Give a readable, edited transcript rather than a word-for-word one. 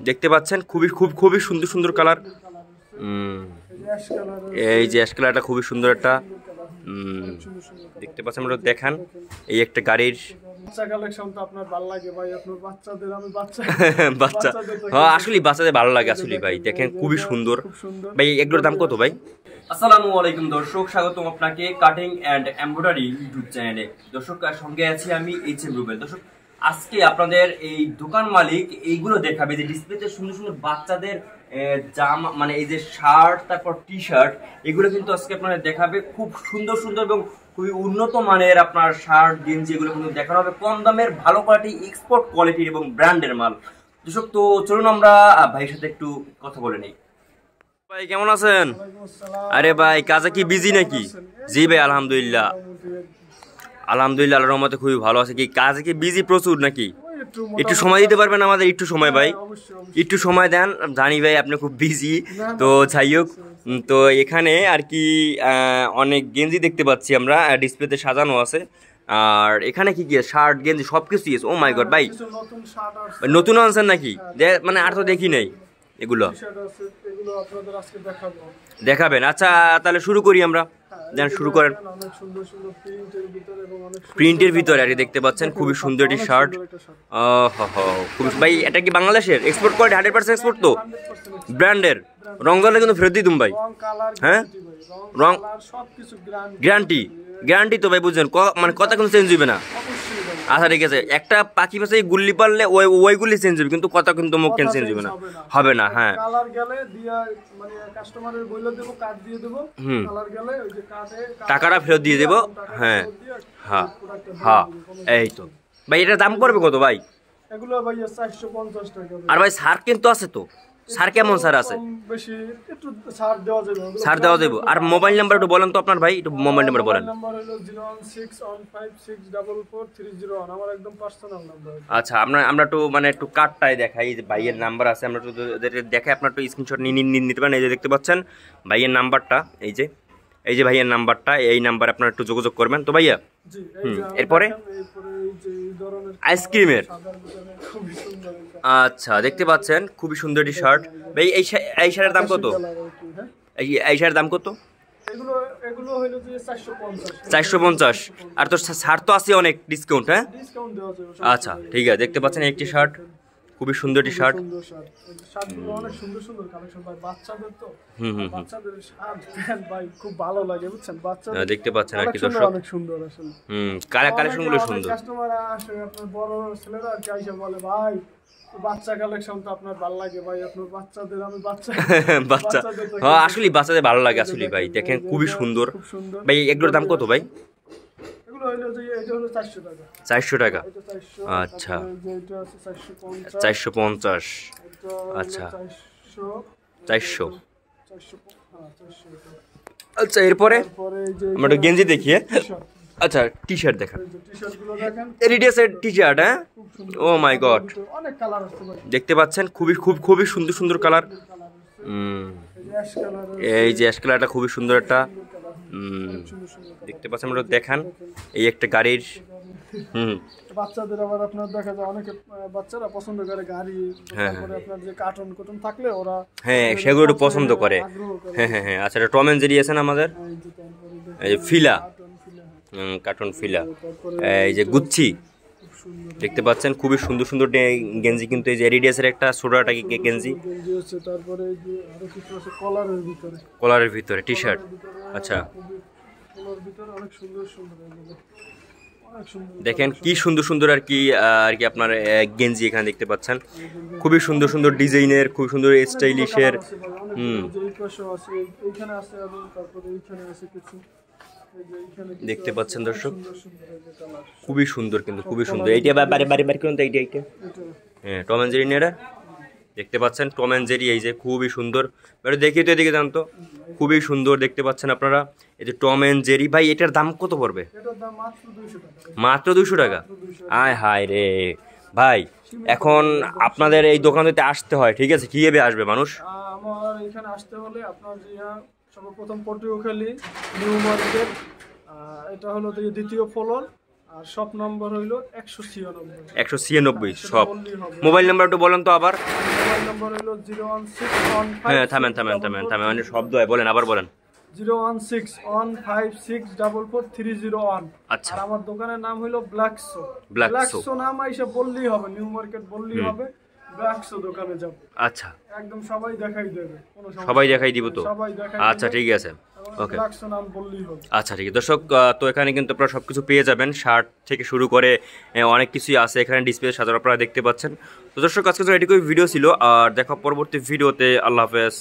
দেখতে পাচ্ছেন খুবই সুন্দর সুন্দর কালার। এই যে অ্যাশ কালারটা খুবই সুন্দর একটা দেখতে পাচ্ছেন, আমরা দেখান। এই একটা গাড়ির বাচ্চা, হ্যাঁ আসলে বাচ্চাদের ভালো লাগে আসলে ভাই। দেখেন খুবই সুন্দর ভাই। এগুলোর দাম কত ভাই? আসসালামু আলাইকুম দর্শক, স্বাগতম আপনাকে কাটিং অ্যান্ড এমব্রয়ডারি ইউটিউব চ্যানেলে। দর্শক সঙ্গে আছি আমি এইচএম রুবেল। দর্শক আজকে আপনাদের এই দোকান মালিক এইগুলো দেখাবে যে ডিসপ্লেতে সুন্দর সুন্দর বাচ্চাদের জামা, মানে এই যে শার্ট, তারপর টি শার্ট, এগুলো কিন্তু আজকে আপনাদের দেখাবে। খুব সুন্দর সুন্দর এবং খুবই উন্নত মানের আপনার শার্ট গেঞ্জি এগুলো কিন্তু দেখানো হবে, কম দামের, ভালো কোয়ালিটি, এক্সপোর্ট কোয়ালিটির এবং ব্র্যান্ডের মাল। দর্শক তো চলুন আমরা ভাইয়ের সাথে একটু কথা বলে নিই। ভাই কেমন আছেন? আরে ভাই কাজে কি বিজি নাকি? জি ভাই আলহামদুলিল্লাহ, আলহামদুলিল্লাহ আল্লাহর রহমতে খুবই ভালো আছে। কি কাজে কি বিজি প্রচুর নাকি? একটু সময় দিতে পারবেন আমাদের? একটু সময় ভাই, একটু সময় দেন। জানি ভাই আপনি খুব বিজি, তো যাই হোক। তো এখানে আর কি অনেক গেঞ্জি দেখতে পাচ্ছি আমরা, ডিসপ্লেতে সাজানো আছে। আর এখানে কি কি শার্ট গেঞ্জি সব কিছু আছে। ও মাই গড ভাই, নতুন আনছেন নাকি? মানে আর তো দেখি নাই এগুলো। দেখাবেন? আচ্ছা তাহলে শুরু করি আমরা। দেন শুরু করেন। প্রিন্টের ভিতরে আর কি দেখতে পাচ্ছেন খুবই সুন্দর একটি শার্ট। খুব ভাই, এটা কি বাংলাদেশের এক্সপোর্ট কোয়ালিটি? 100% এক্সপোর্ট তো, ব্র্যান্ডের। রং গলে কিন্তু ফেরত দিতুম ভাই। হ্যাঁ রং গ্যারান্টি, গ্যারান্টি তো ভাই বুঝছেন, মানে কথা কিন্তু চেঞ্জ হইবে না। আচ্ছা ঠিক আছে, একটা পাখি পাশে গুল্লি পারলে ওই গুলি চেঞ্জ হবে, কিন্তু কথা কিন্তু মুখ কেন চেঞ্জ হবে না, হবে না। হ্যাঁ টাকাটা ফেরত দিয়ে দেবো। হ্যাঁ হ্যাঁ হ্যাঁ, এই তো ভাই। এটার দাম পড়বে কত ভাই? আর ভাই সার কিন্তু আছে তো, সার কেমন সার আছে? সার দেওয়া যাবে। আর মোবাইল নাম্বার একটু বলেন তো আপনার ভাই, একটু মোবাইল নাম্বার বলেন। আচ্ছা আমরা একটু মানে একটু কার্ডটাই দেখাই, যে ভাইয়ের নাম্বার আছে, আমরা একটু দেখাই, আপনার একটু স্ক্রিনশট নিতে পারেন। এই যে দেখতে পাচ্ছেন ভাইয়ের নাম্বারটা, এই যে ভাইয়ের নাম্বারটা, এই নাম্বার আপনারা একটু যোগাযোগ করবেন তো ভাইয়া। এরপরে আইসক্রিমের, আচ্ছা দেখতে পাচ্ছেন খুবই সুন্দর একটি শার্ট ভাই। এই শার্টের দাম কত? এই শার্টের দাম কত? 450। আর তো শার্ট তো আছে অনেক ডিসকাউন্ট। হ্যাঁ আচ্ছা ঠিক আছে, দেখতে পাচ্ছেন একটি শার্ট, খুবই সুন্দর একটি শার্ট। দেখতে পাচ্ছেন আর কি দর্শক, কালেকশন গুলো সুন্দর। বাচ্চা কালেকশন তো আপনার ভালো লাগে ভাই, আপনার বাচ্চাদের আমি বাচ্চা, হ্যাঁ আসলে বাচ্চাদের ভালো লাগে আসলে ভাই। দেখেন খুবই সুন্দর ভাই। এগুলোর দাম কত ভাই? 400 টাকা। আচ্ছা 450। আচ্ছা 400। আচ্ছা এরপরে আমরা গেঞ্জি দেখি। আচ্ছা টি শার্ট দেখান, এডিডাসের টি শার্ট। হ্যাঁ ও মাই গড, দেখতে পাচ্ছেন খুবই সুন্দর সুন্দর কালার। এই যে অ্যাশ কালারটা খুবই সুন্দর একটা দেখতে পাচ্ছেন, আমরা দেখান। এই একটা গাড়ির বাচ্চাদের আবার আপনার দেখা যায় অনেকে বাচ্চারা পছন্দ করে গাড়ি, তারপরে আপনার যে কার্টুন থাকলে ওরা হ্যাঁ সেগুলো একটু পছন্দ করে। হ্যাঁ হ্যাঁ হ্যাঁ। আচ্ছা টম এন্ড জেরি আছে না আমাদের, এই ফিলা, কার্টুন ফিলা। এই যে গুচ্ছি দেখতে পাচ্ছেন খুবই সুন্দর সুন্দর গেঞ্জি, কিন্তু এই যে এডিডাসের একটা ছোটটা গেঞ্জি, তারপরে কলারের ভিতরে টি শার্ট। আচ্ছা দেখেন কি সুন্দর সুন্দর আর কি আপনার গেঞ্জি এখানে দেখতে পাচ্ছেন, খুবই সুন্দর সুন্দর ডিজাইনের, খুব সুন্দর স্টাইলিশের। দেখতে পাচ্ছেন দর্শক খুবই সুন্দর, কিন্তু খুবই সুন্দর। এইটা বাড়ি করুন তো, এইটা হ্যাঁ টম এন্ড জেরি নিয়ে দেখতে পাচ্ছেন, টম এন্ড জেরি। এই যে খুবই সুন্দর, দেখি তো এদিকে জানতো, খুবই সুন্দর দেখতে পাচ্ছেন আপনারা। এই যে টম এন্ড জেরি ভাই, এটার দাম কত পড়বে? মাত্র 200 টাকা। আয় হায় রে ভাই, এখন আপনাদের এই দোকানেতে আসতে হয়, ঠিক আছে? কিভাবে আসবে মানুষ? আমার এখানে আসতে হলে আপনার সর্বপ্রথম পটুয়াখালী নিউ মার্কেট, এটা হলো দ্বিতীয় ফ্লোর। আর শপ নম্বর হইলো 196। 196 শপ। মোবাইল নাম্বার একটু বলেন তো আবার। মোবাইল নাম্বার হইলো 01615। হ্যাঁ থামেন মানে শব্দ হয়, বলেন আবার বলেন। 01615644301। আচ্ছা। আর আমার দোকানের নাম হইলো ব্ল্যাকসো। ব্ল্যাকসো নাম আইসা বললেই হবে, নিউ মার্কেট বললেই হবে, ব্ল্যাকসো দোকানে যাব। আচ্ছা, একদম সবাই দেখাই দেবে, কোনো সমস্যা সবাই দেখাই দিব তো? সবাই দেখাই। আচ্ছা ঠিক আছে, ওকে। ব্ল্যাকসো নাম বললেই হবে। আচ্ছা ঠিক আছে দর্শক, তো এখানে কিন্তু আপনারা সবকিছু পেয়ে যাবেন, শার্ট থেকে শুরু করে অনেক কিছুই আছে এখানে ডিসপ্লে সাজানো, আপনারা দেখতে পাচ্ছেন। তো দর্শক আজকে তো এটুকুই ভিডিও ছিল, আর দেখা পরবর্তী ভিডিওতে। আল্লাহ হাফেজ।